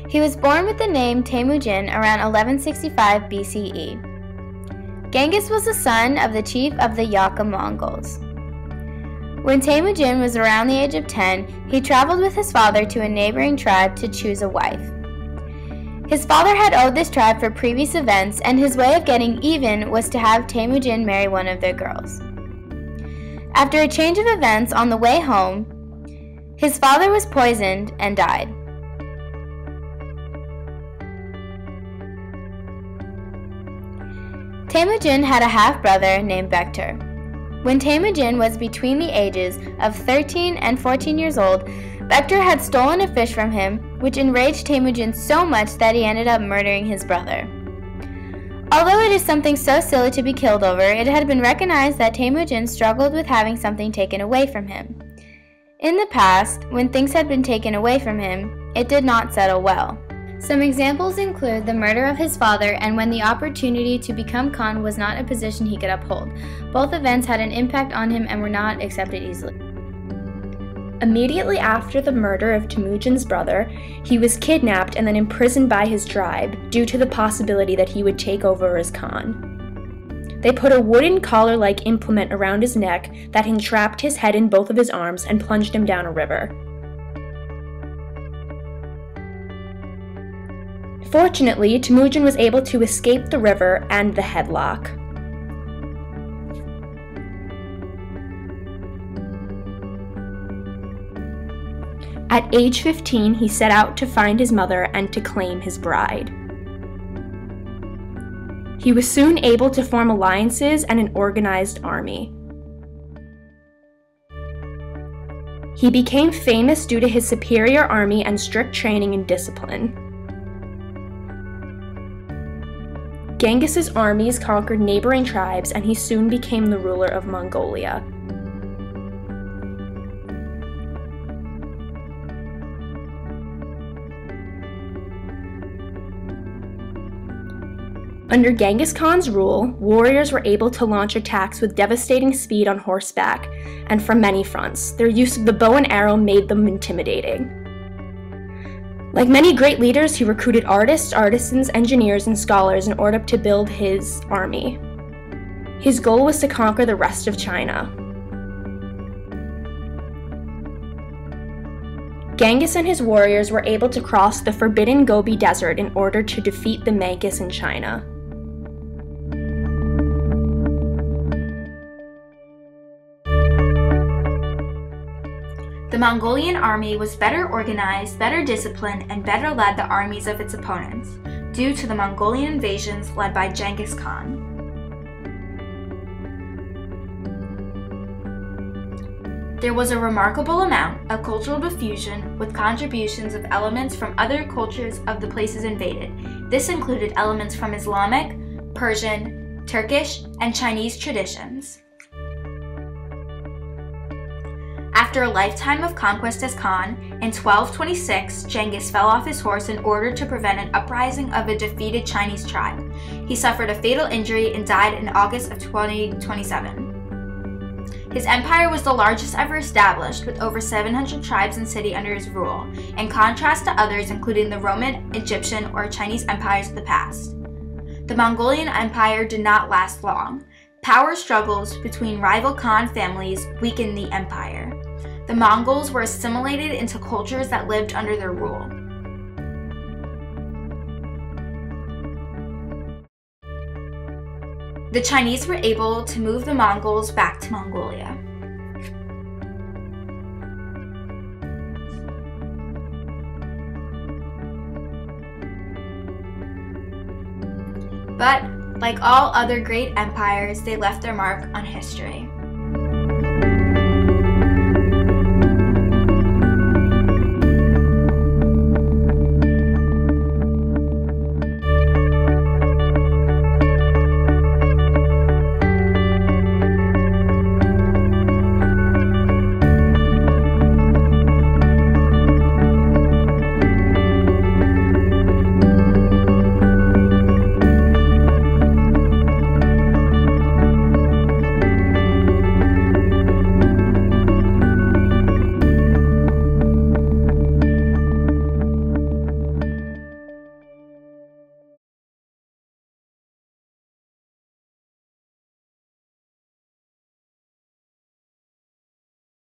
He was born with the name Temujin around 1165 BCE. Genghis was the son of the chief of the Yaka Mongols. When Temujin was around the age of 10, he traveled with his father to a neighboring tribe to choose a wife. His father had owed this tribe for previous events, and his way of getting even was to have Temujin marry one of their girls. After a change of events on the way home, his father was poisoned and died. Temujin had a half-brother named Bektur. When Temujin was between the ages of 13 and 14 years old, Bektur had stolen a fish from him, which enraged Temujin so much that he ended up murdering his brother. Although it is something so silly to be killed over, it had been recognized that Temujin struggled with having something taken away from him. In the past, when things had been taken away from him, it did not settle well. Some examples include the murder of his father and when the opportunity to become Khan was not a position he could uphold. Both events had an impact on him and were not accepted easily. Immediately after the murder of Temujin's brother, he was kidnapped and then imprisoned by his tribe due to the possibility that he would take over as Khan. They put a wooden collar-like implement around his neck that entrapped his head in both of his arms and plunged him down a river. Fortunately, Temujin was able to escape the river and the headlock. At age 15, he set out to find his mother and to claim his bride. He was soon able to form alliances and an organized army. He became famous due to his superior army and strict training and discipline. Genghis's armies conquered neighboring tribes, and he soon became the ruler of Mongolia. Under Genghis Khan's rule, warriors were able to launch attacks with devastating speed on horseback, and from many fronts. Their use of the bow and arrow made them intimidating. Like many great leaders, he recruited artists, artisans, engineers, and scholars in order to build his army. His goal was to conquer the rest of China. Genghis and his warriors were able to cross the forbidden Gobi Desert in order to defeat the Manchus in China. The Mongolian army was better organized, better disciplined, and better led the armies of its opponents, due to the Mongolian invasions led by Genghis Khan. There was a remarkable amount of cultural diffusion with contributions of elements from other cultures of the places invaded. This included elements from Islamic, Persian, Turkish, and Chinese traditions. After a lifetime of conquest as Khan, in 1226, Genghis fell off his horse in order to prevent an uprising of a defeated Chinese tribe. He suffered a fatal injury and died in August of 2027. His empire was the largest ever established, with over 700 tribes and cities under his rule, in contrast to others including the Roman, Egyptian, or Chinese empires of the past. The Mongolian Empire did not last long. Power struggles between rival Khan families weakened the empire. The Mongols were assimilated into cultures that lived under their rule. The Chinese were able to move the Mongols back to Mongolia. But, like all other great empires, they left their mark on history.